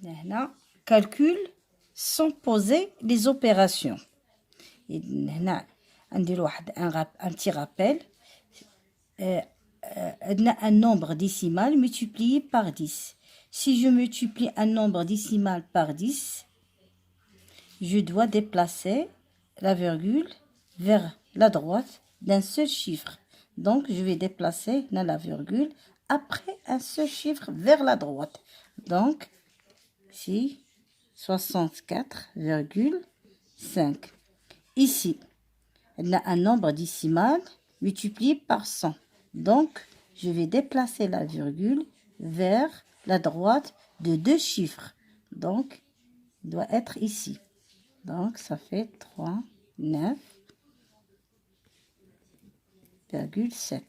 هنا calcul sans poser les opérations. هنا ندير واحد un petit rappel. Un nombre décimal multiplié par 10. Si je multiplie un nombre décimal par 10, je dois déplacer la virgule vers la droite d'un seul chiffre. Donc, je vais déplacer la virgule après un seul chiffre vers la droite. Donc, ici, 64,5. Ici, on a un nombre décimal multiplié par 100. Donc, je vais déplacer la virgule vers la droite de deux chiffres. Donc, il doit être ici. Donc, ça fait 39,7.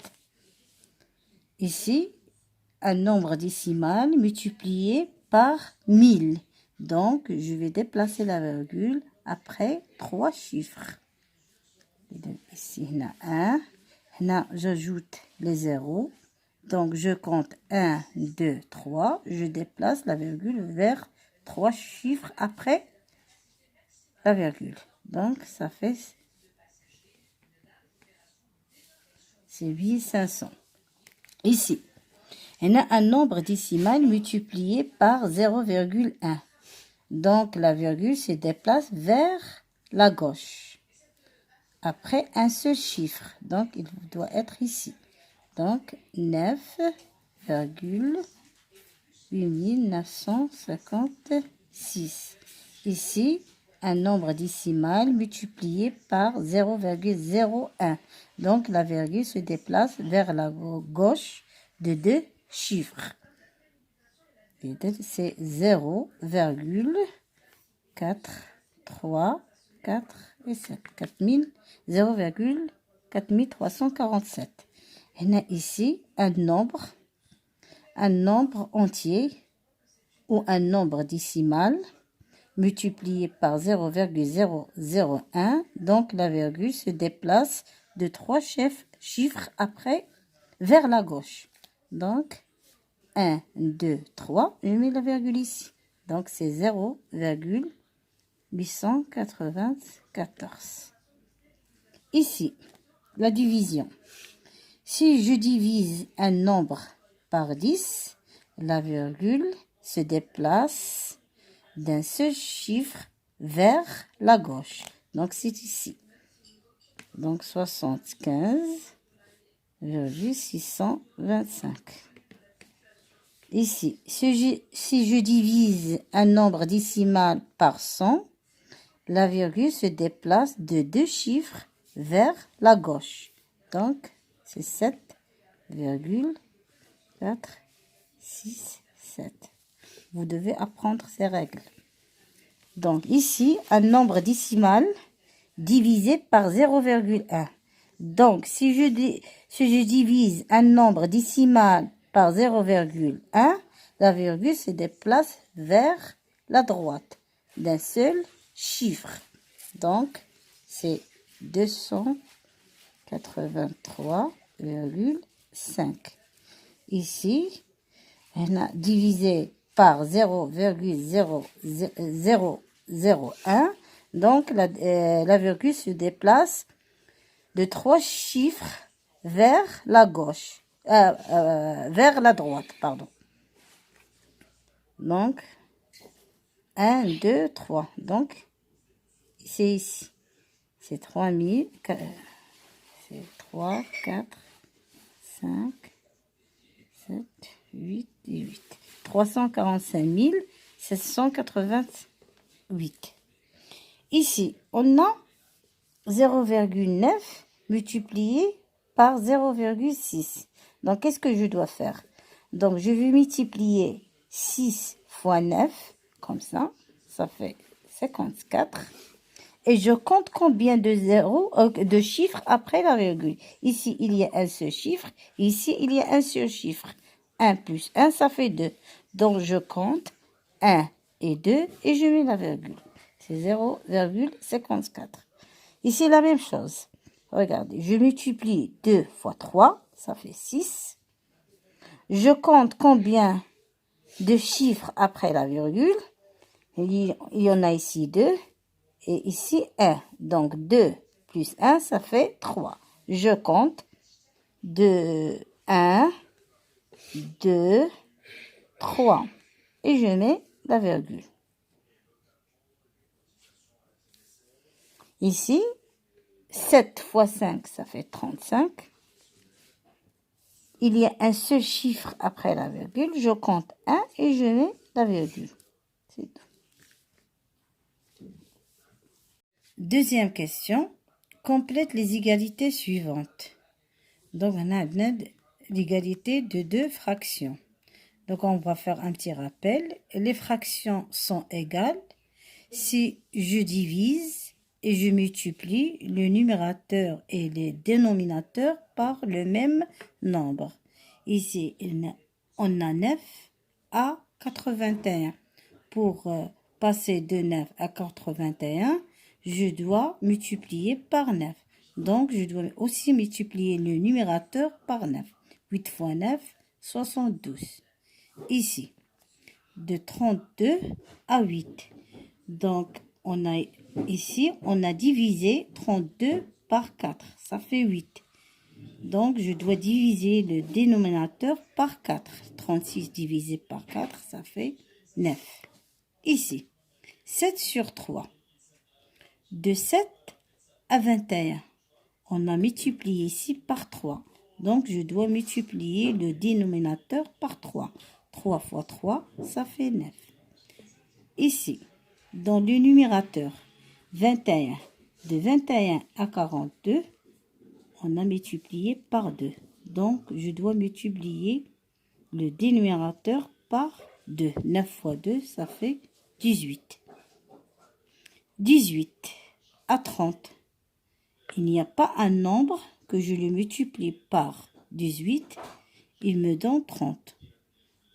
Ici, un nombre décimal multiplié par 1000. Donc, je vais déplacer la virgule après trois chiffres. Ici, il y en a un. Là, j'ajoute les zéros. Donc, je compte 1, 2, 3. Je déplace la virgule vers trois chiffres après la virgule. Donc, ça fait... c'est 8500. Ici, il y a un nombre décimal multiplié par 0,1. Donc, la virgule se déplace vers la gauche. Après un seul chiffre. Donc, il doit être ici. Donc, 9,8956. Ici, un nombre décimal multiplié par 0,01. Donc, la virgule se déplace vers la gauche de deux chiffres. C'est 0,4, 3, 4 et 7. 0,4347. Il y a ici un nombre entier ou un nombre décimal multiplié par 0,001. Donc, la virgule se déplace de trois chiffres après vers la gauche. Donc, 1, 2, 3, je mets la virgule ici. Donc, c'est 0,894. Ici, la division. Si je divise un nombre par 10, la virgule se déplace d'un seul chiffre vers la gauche. Donc, c'est ici. Donc, 75,625. Ici, si je divise un nombre décimal par 100, la virgule se déplace de deux chiffres vers la gauche. Donc, c'est 7,467. Vous devez apprendre ces règles. Donc, ici, un nombre décimal divisé par 0,1. Donc, si je divise un nombre décimal par 0,1, la virgule se déplace vers la droite d'un seul chiffre. Donc, c'est 283,5. Ici, on a divisé par 0,001. Donc, la virgule se déplace de trois chiffres vers la gauche. Vers la droite, pardon. Donc, 1, 2, 3. Donc, c'est ici. C'est 3000. C'est 3, 4, 5, 7, 8 et 8. 345 788. Ici, on a 0,9 multiplié par 0,6. Donc, qu'est-ce que je dois faire? Donc, je vais multiplier 6 fois 9, comme ça. Ça fait 54. Et je compte combien de chiffres après la virgule. Ici, il y a un seul chiffre. Ici, il y a un seul chiffre. 1 plus 1, ça fait 2. Donc, je compte 1 et 2 et je mets la virgule. C'est 0,54. Ici, la même chose. Regardez, je multiplie 2 fois 3, ça fait 6. Je compte combien de chiffres après la virgule. Il y en a ici 2 et ici 1. Donc 2 plus 1, ça fait 3. Je compte 2, 1, 2, 3. Et je mets la virgule. Ici, 7 fois 5, ça fait 35. Il y a un seul chiffre après la virgule. Je compte 1 et je mets la virgule. C'est tout. Deuxième question. Complète les égalités suivantes. Donc, on a l'égalité de deux fractions. Donc, on va faire un petit rappel. Les fractions sont égales si je divise et je multiplie le numérateur et les dénominateurs par le même nombre. Ici, on a 9 à 81. Pour passer de 9 à 81, je dois multiplier par 9. Donc, je dois aussi multiplier le numérateur par 9. 8 fois 9, 72. Ici, de 32 à 8. Donc, on a divisé 32 par 4. Ça fait 8. Donc, je dois diviser le dénominateur par 4. 36 divisé par 4, ça fait 9. Ici, 7 sur 3. De 7 à 21. On a multiplié ici par 3. Donc, je dois multiplier le dénominateur par 3. 3 fois 3, ça fait 9. Ici, dans le numérateur, 21. De 21 à 42, on a multiplié par 2. Donc, je dois multiplier le dénominateur par 2. 9 fois 2, ça fait 18. 18 à 30. Il n'y a pas un nombre que je le multiplie par 18, il me donne 30.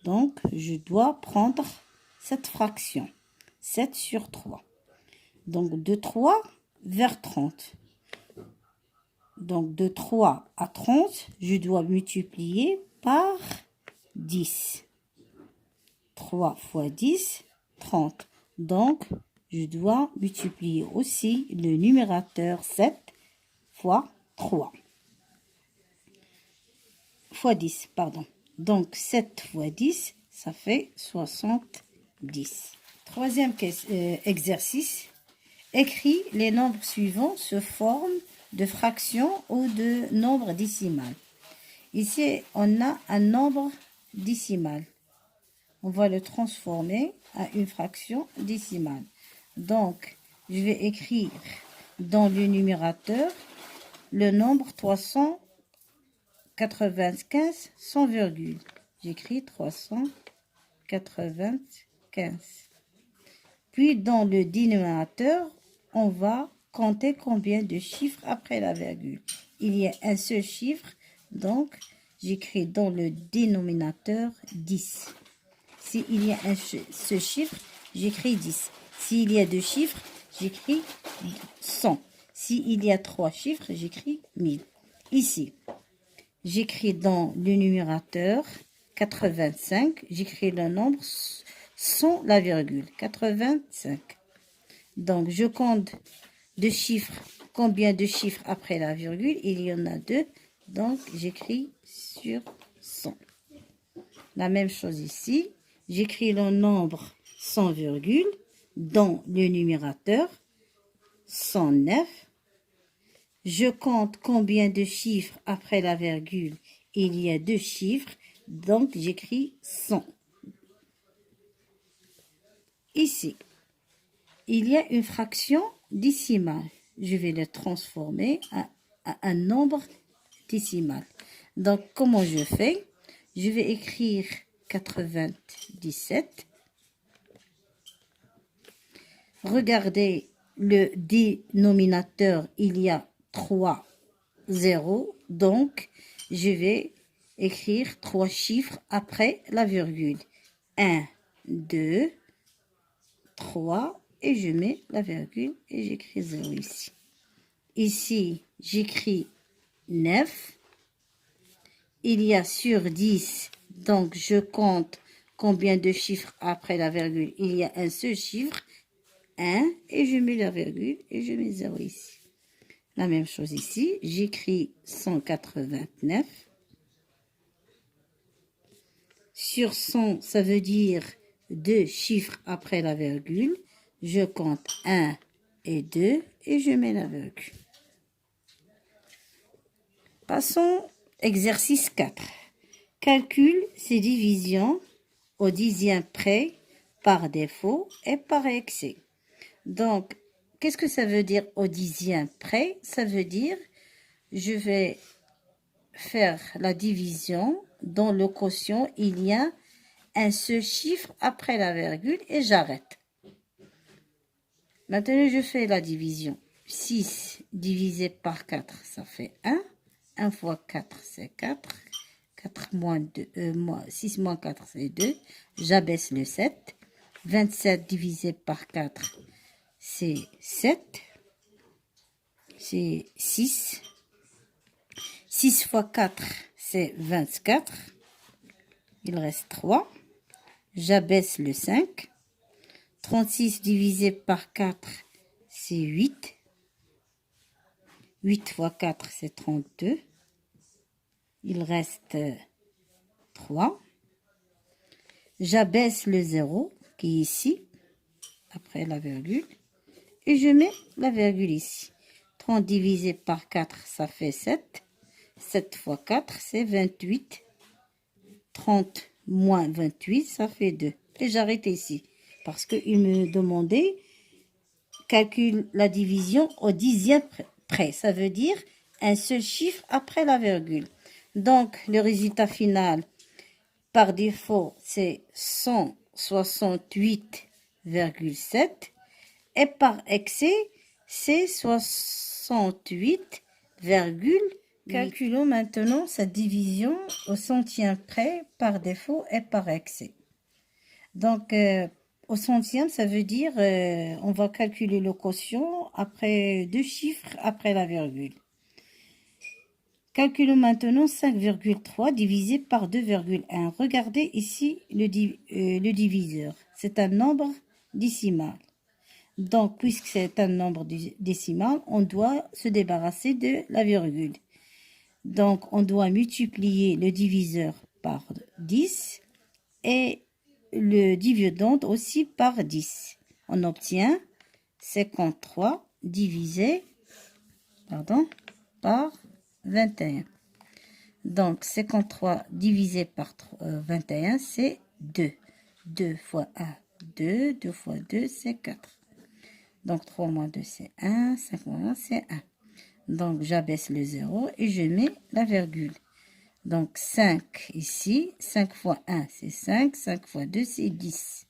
Donc, je dois prendre cette fraction, 7 sur 3. Donc, de 3 vers 30. Donc, de 3 à 30, je dois multiplier par 10. 3 fois 10, 30. Donc, je dois multiplier aussi le numérateur 7 fois 3. Fois 10, pardon. Donc, 7 fois 10, ça fait 70. Troisième exercice. Écris les nombres suivants sous forme de fractions ou de nombres décimales. Ici, on a un nombre décimal. On va le transformer à une fraction décimale. Donc, je vais écrire dans le numérateur le nombre 395 sans virgule. J'écris 395. Puis, dans le dénominateur, on va compter combien de chiffres après la virgule. Il y a un seul chiffre, donc j'écris dans le dénominateur 10. S'il y a ce chiffre, j'écris 10. S'il y a deux chiffres, j'écris 100. S'il y a trois chiffres, j'écris 1000. Ici, j'écris dans le numérateur 85, j'écris le nombre sans la virgule, 85. Donc, je compte deux chiffres. Combien de chiffres après la virgule? Il y en a deux. Donc, j'écris sur 100. La même chose ici. J'écris le nombre sans virgule dans le numérateur 109. Je compte combien de chiffres après la virgule. Il y a deux chiffres. Donc, j'écris 100. Ici, il y a une fraction décimale. Je vais le transformer à un nombre décimal. Donc, comment je fais? Je vais écrire 97. Regardez le dénominateur, il y a 3 zéros. Donc, je vais écrire 3 chiffres après la virgule. 1, 2, 3 et je mets la virgule et j'écris 0 ici. Ici, j'écris 9. Il y a sur 10, donc je compte Combien de chiffres après la virgule? Il y a un seul chiffre, 1, et je mets la virgule et je mets 0 ici. La même chose ici, j'écris 189. Sur 100, ça veut dire 2 chiffres après la virgule. Je compte 1 et 2 et je mets la virgule. Passons exercice 4. Calcule ces divisions au dixième près, par défaut et par excès. Donc, qu'est-ce que ça veut dire au dixième près? Ça veut dire, je vais faire la division. Dans le quotient, il y a un seul chiffre après la virgule et j'arrête. Maintenant, je fais la division. 6 divisé par 4, ça fait 1. 1 fois 4, c'est 4. 4 moins 2, 6 moins 4, c'est 2. J'abaisse le 7. 27 divisé par 4, c'est 7. C'est 6. 6 fois 4, c'est 24. Il reste 3. J'abaisse le 5. 36 divisé par 4, c'est 8. 8 fois 4, c'est 32. Il reste 3. J'abaisse le 0 qui est ici, après la virgule, et je mets la virgule ici. 30 divisé par 4, ça fait 7. 7 fois 4, c'est 28. 30 moins 28, ça fait 2. Et j'arrête ici, parce qu'il me demandait, calcule la division au dixième près. Ça veut dire un seul chiffre après la virgule. Donc, le résultat final, par défaut, c'est 168,7. Et par excès, c'est 68,8. Calculons maintenant sa division au centième près, par défaut et par excès. Donc, au centième, ça veut dire, on va calculer le quotient après 2 chiffres après la virgule. Calculons maintenant 5,3 divisé par 2,1. Regardez ici le diviseur. C'est un nombre décimal. Donc, puisque c'est un nombre décimal, on doit se débarrasser de la virgule. Donc, on doit multiplier le diviseur par 10 et le dividende aussi par 10. On obtient 53 divisé par 21. Donc, 53 divisé par 21, c'est 2. 2 fois 1, 2. 2 fois 2, c'est 4. Donc, 3 moins 2, c'est 1. 5 moins 1, c'est 1. Donc, j'abaisse le 0 et je mets la virgule. Donc, 5 ici. 5 fois 1, c'est 5. 5 fois 2, c'est 10.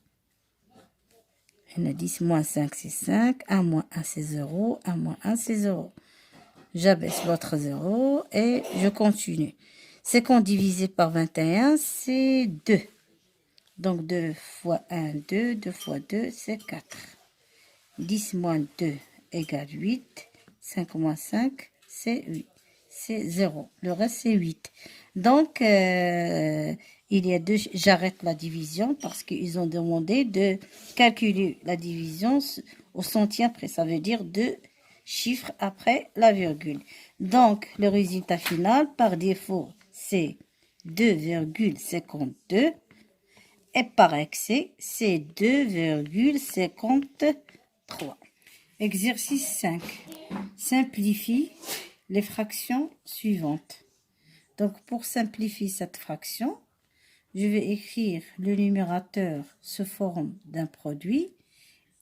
On a 10 moins 5, c'est 5. 1 moins 1, c'est 0. 1 moins 1, c'est 0. J'abaisse l'autre 0 et je continue. 50 divisé par 21, c'est 2. Donc, 2 fois 1, 2. 2 fois 2, c'est 4. 10 moins 2 égale 8. 5 moins 5, c'est 8. C'est 0. Le reste, c'est 8. Donc, il y a deux... J'arrête la division parce qu'ils ont demandé de calculer la division au centième près. Ça veut dire 2 chiffres après la virgule. Donc, le résultat final, par défaut, c'est 2,52. Et par excès, c'est 2,53. Exercice 5. Simplifie les fractions suivantes. Donc, pour simplifier cette fraction, je vais écrire le numérateur sous forme d'un produit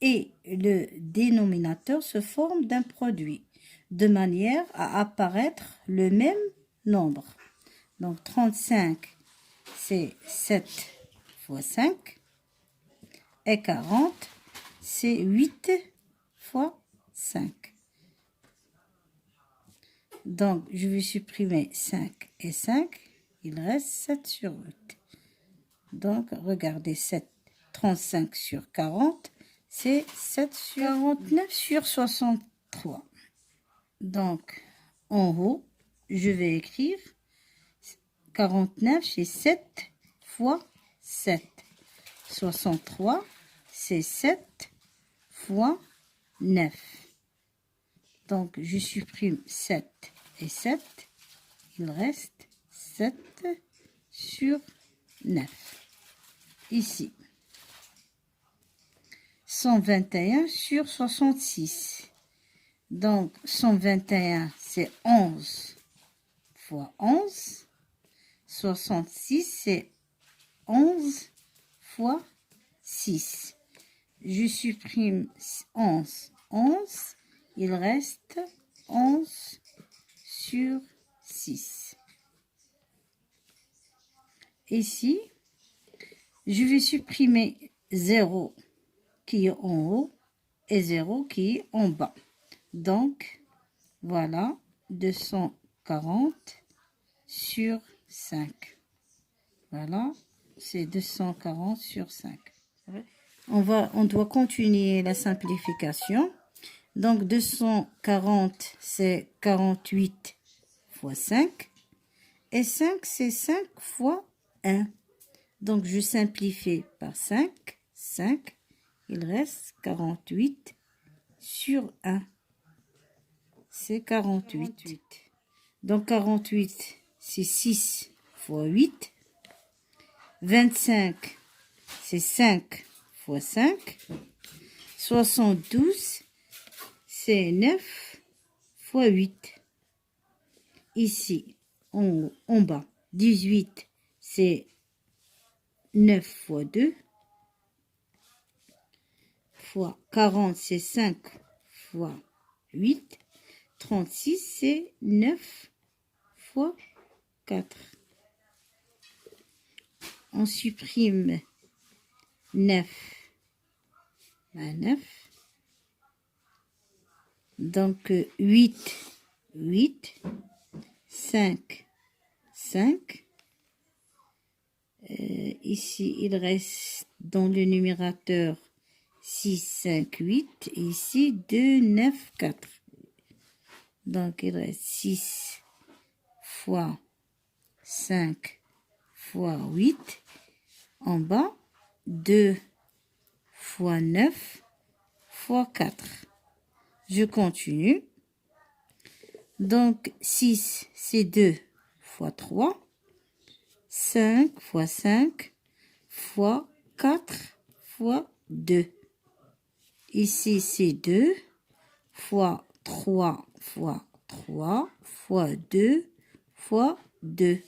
et le dénominateur sous forme d'un produit, de manière à apparaître le même nombre. Donc, 35, c'est 7 fois 5. Et 40, c'est 8 fois 5. Donc, je vais supprimer 5 et 5. Il reste 7 sur 8. Donc, regardez, 7, 35 sur 40, c'est 7 sur 49 sur 63. Donc, en haut, je vais écrire 49, c'est 7 fois 7. 63, c'est 7 fois 9. Donc, je supprime 7 et 7. Il reste 7 sur 9. Ici. 121 sur 66. Donc, 121, c'est 11 fois 11. 66, c'est 11 fois 6. Je supprime 11. 11, il reste 11 sur 6. Ici, je vais supprimer 0 qui est en haut et 0 qui est en bas. Donc, voilà, 240 sur 5. Voilà, c'est 240 sur 5. On doit continuer la simplification. Donc, 240, c'est 48 fois 5. Et 5, c'est 5 fois 1. Donc, je simplifie par 5. 5, il reste 48 sur 1. C'est 48. Donc, 48, c'est 6 fois 8. 25, c'est 5 fois 5. 72, c'est 9 fois 8. Ici, en bas, 18, c'est 9 fois 2. Fois 40, c'est 5 fois 8. 36, c'est 9 fois 4. On supprime 9 à 9. Donc 8, 8. 5, 5. Ici, il reste dans le numérateur 6, 5, 8. Et ici, 2, 9, 4. Donc, il reste 6 fois 5 fois 8. En bas, 2 fois 9 fois 4. Je continue. Donc, 6, c'est 2 fois 3. 5 fois 5 fois 4 fois 2. Ici, c'est 2 fois 3 fois 3 fois 2 fois 2.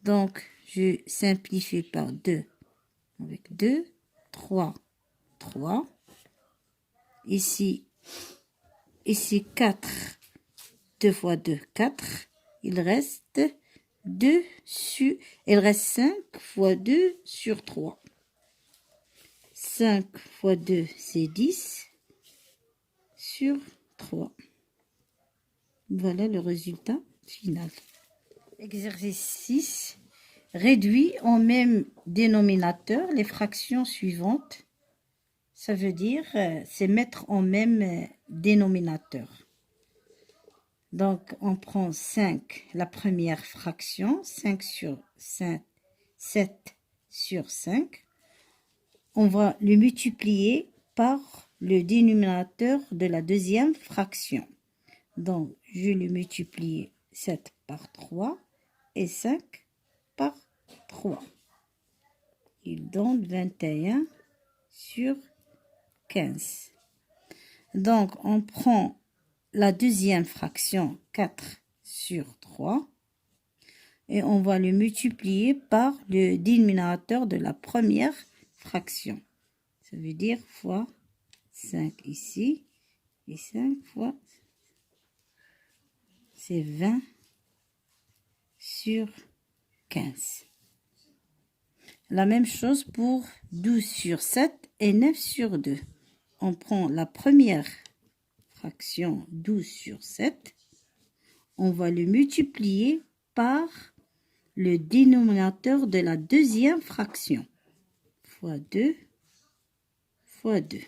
Donc, je simplifie par 2. Avec 2, 3, 3. Ici 4. 2 fois 2, 4. Il reste 2 sur... Il reste 5 fois 2 sur 3. 5 fois 2, c'est 10 sur 3. Voilà le résultat final. Exercice 6. Réduit en même dénominateur les fractions suivantes. Ça veut dire, c'est mettre en même dénominateur. Donc, on prend 5, la première fraction, 5 sur 5, 7 sur 5. On va le multiplier par le dénominateur de la deuxième fraction. Donc, je le multiplie 7 par 3 et 5 par 3. Il donne 21 sur 15. Donc, on prend la deuxième fraction, 4 sur 3, et on va le multiplier par le dénominateur de la première fraction. Ça veut dire fois 5 ici, et 5 fois, c'est 20 sur 15. La même chose pour 12 sur 7 et 9 sur 2. On prend la première fraction 12 sur 7. On va le multiplier par le dénominateur de la deuxième fraction. Fois 2 fois 2.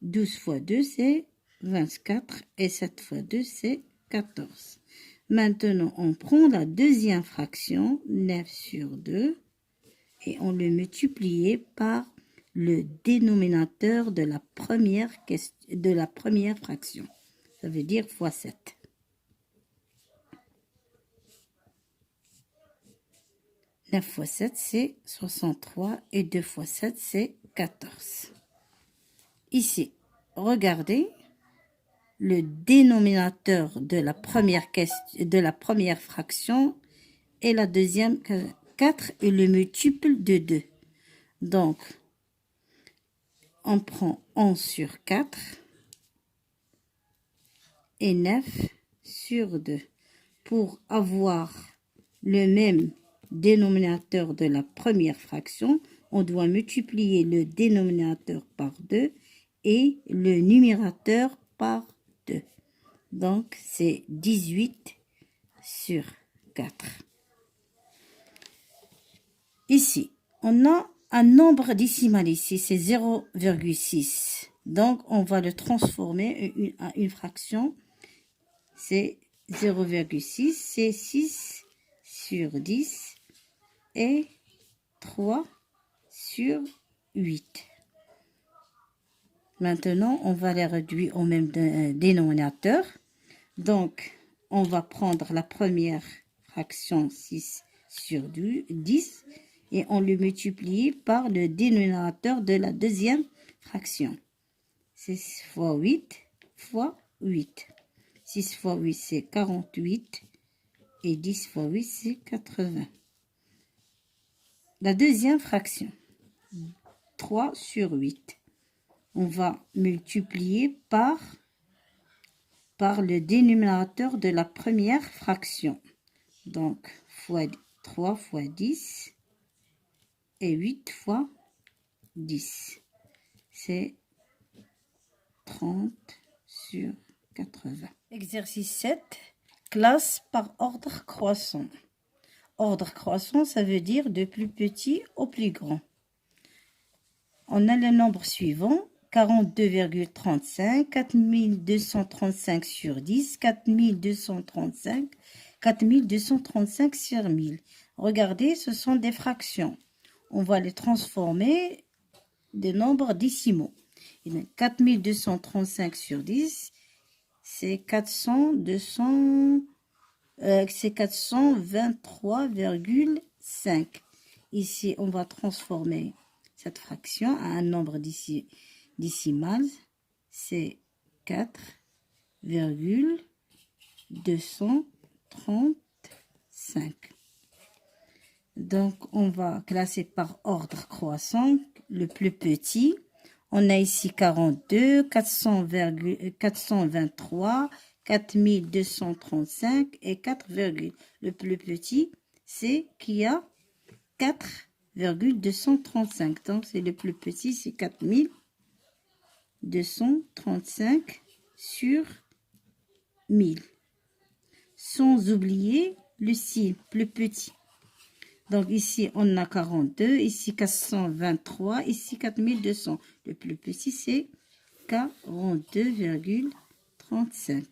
12 fois 2, c'est 24 et 7 fois 2, c'est 14. Maintenant, on prend la deuxième fraction, 9 sur 2. et on le multipliait par le dénominateur de la première fraction. Ça veut dire fois 7. « 9 fois 7, c'est 63 et 2 fois 7, c'est 14. Ici, regardez, le dénominateur de la première fraction et la deuxième 4 est le multiple de 2. Donc, on prend 11 sur 4 et 9 sur 2. Pour avoir le même dénominateur de la première fraction, on doit multiplier le dénominateur par 2 et le numérateur par 2. Donc, c'est 18 sur 4. Ici, on a un nombre décimal ici, c'est 0,6. Donc, on va le transformer en une fraction. C'est 0,6, c'est 6 sur 10 et 3 sur 8. Maintenant, on va les réduire au même dénominateur. Donc, on va prendre la première fraction 6 sur 10 et on le multiplie par le dénominateur de la deuxième fraction. 6 fois 8 fois 8. 6 fois 8, c'est 48 et 10 fois 8, c'est 80. La deuxième fraction, 3 sur 8. On va multiplier par le dénominateur de la première fraction. Donc, 3 fois 10 et 8 fois 10. C'est 30 sur 80. Exercice 7. Classe par ordre croissant. Ordre croissant, ça veut dire de plus petit au plus grand. On a les nombres suivants. 42,35, 4235 sur 10, 4235, 4235 sur 1000. Regardez, ce sont des fractions. On va les transformer des nombres décimaux. 4235 sur 10, c'est 423,5. Ici, on va transformer cette fraction à un nombre décimal, c'est 4,235. Donc, on va classer par ordre croissant, le plus petit. On a ici 42, 423, 4235 et 4, le plus petit, c'est qui a 4,235. Donc, c'est le plus petit, c'est 4235 sur 1000. Sans oublier le signe plus petit. Donc, ici, on a 42, ici 423, ici 4200. Le plus petit, c'est 42,35.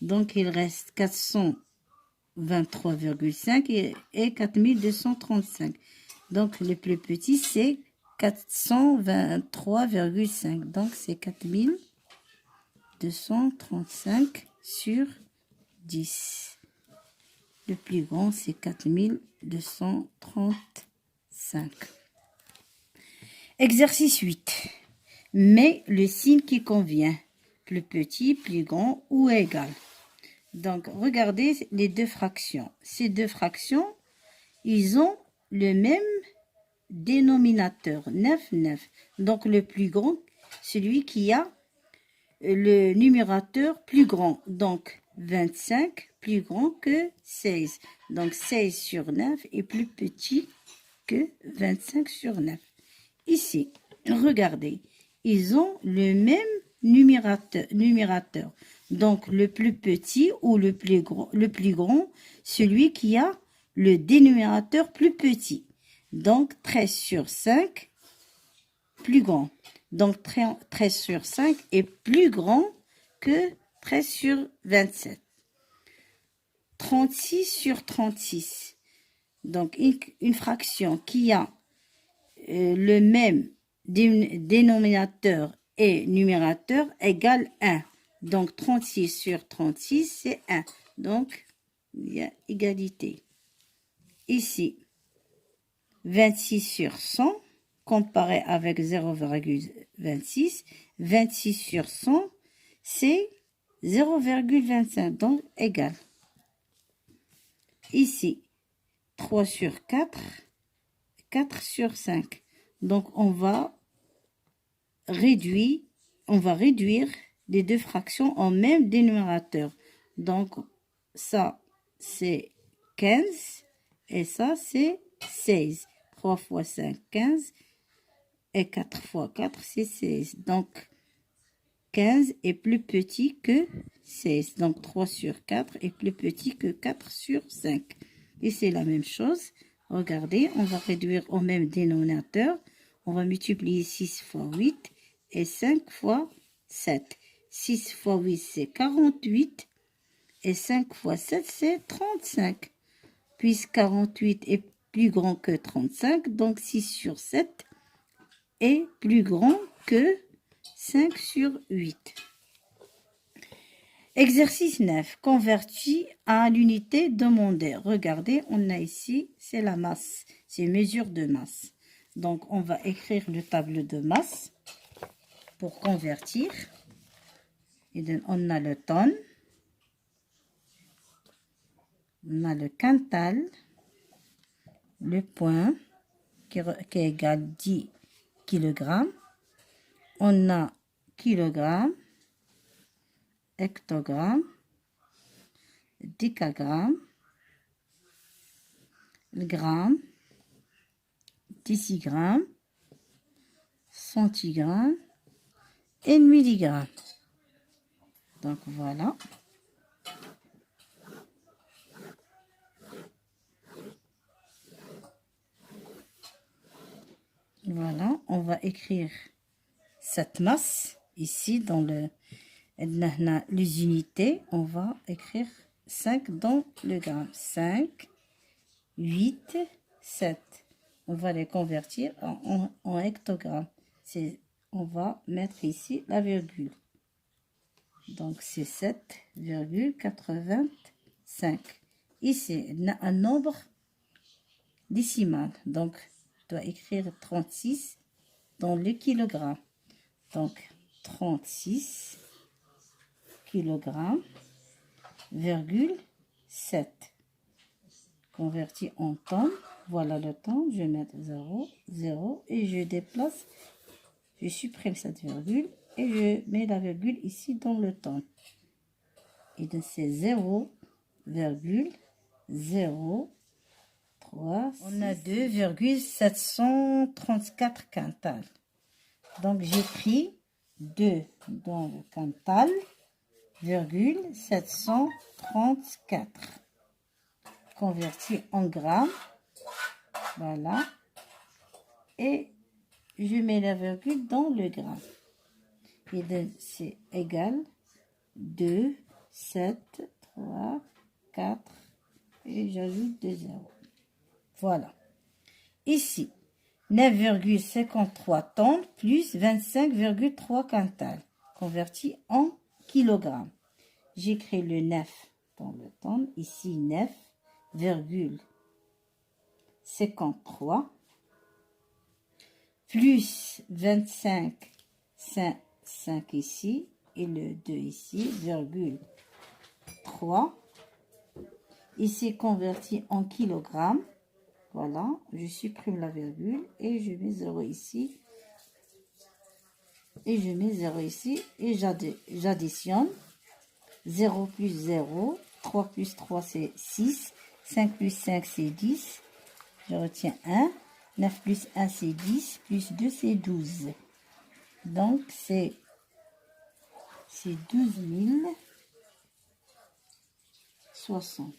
Donc, il reste 423,5 et 4235. Donc, le plus petit, c'est 423,5. Donc, c'est 4235 sur 10. Le plus grand, c'est 4235. Exercice 8. Mets le signe qui convient. Plus petit, plus grand ou égal. Donc, regardez les deux fractions. Ces deux fractions, ils ont le même dénominateur, 9, 9. Donc, le plus grand, celui qui a le numérateur plus grand. Donc, 25 plus grand que 16. Donc, 16 sur 9 est plus petit que 25 sur 9. Ici, regardez, ils ont le même numérateur. Donc, le plus petit ou le plus grand, celui qui a le dénominateur plus petit. Donc, 13 sur 5, plus grand. Donc, 13 sur 5 est plus grand que 13 sur 27. 36 sur 36. Donc, une fraction qui a le même dénominateur et numérateur égale 1. Donc, 36 sur 36, c'est 1. Donc, il y a égalité. Ici, 26 sur 100, comparé avec 0,26, 26 sur 100, c'est 0,25, donc égal. Ici, 3 sur 4, 4 sur 5. Donc, on va réduire les deux fractions en même dénominateur. Donc, ça, c'est 15 et ça, c'est 16. 3 fois 5, 15 et 4 fois 4, c'est 16. Donc, 15 est plus petit que 16. Donc, 3 sur 4 est plus petit que 4 sur 5. Et c'est la même chose. Regardez, on va réduire au même dénominateur. On va multiplier 6 fois 8 et 5 fois 7. 6 fois 8, c'est 48. Et 5 fois 7, c'est 35. Puisque 48 est plus grand que 35, donc 6 sur 7 est plus grand que 5 sur 8. Exercice 9. Converti à l'unité demandée. Regardez, on a ici, c'est la masse. C'est une mesure de masse. Donc, on va écrire le tableau de masse pour convertir. Et donc, on a le tonne. On a le quintal. Le point qui est égal 10 kg. On a kilogramme, hectogramme, décagramme, gramme, décigramme, centigramme et milligramme. Donc voilà. Voilà, on va écrire cette masse ici dans les unités. On va écrire 5 dans le gramme. 5, 8, 7. On va les convertir en hectogrammes. On va mettre ici la virgule. Donc, c'est 7,85. Ici, un nombre décimal. Donc, je dois écrire 36 dans le kilogramme. Donc, 36 kilogrammes, virgule 7. Converti en tonnes. Voilà le temps. Je vais mettre 0, 0 et je déplace. Je supprime cette virgule et je mets la virgule ici dans le tonne. Et donc, c'est 0,03. On a 2,734 quintals. Donc, j'écris 2 dans le quintal, virgule 734. Converti en grammes. Voilà. Et je mets la virgule dans le gramme. Et donc, c'est égal 2, 7, 3, 4. Et j'ajoute 2 zéros. Voilà. Ici, 9,53 tonnes plus 25,3 quintals, converti en kilogrammes. J'écris le 9 dans le tonne. Ici, 9,53 plus 25, 5 ici, et le 2 ici, virgule 3. Ici, converti en kilogrammes. Voilà, je supprime la virgule et je mets 0 ici. Et je mets 0 ici et j'additionne. 0 plus 0, 3 plus 3 c'est 6, 5 plus 5 c'est 10. Je retiens 1, 9 plus 1 c'est 10, plus 2 c'est 12. Donc c'est 12 060.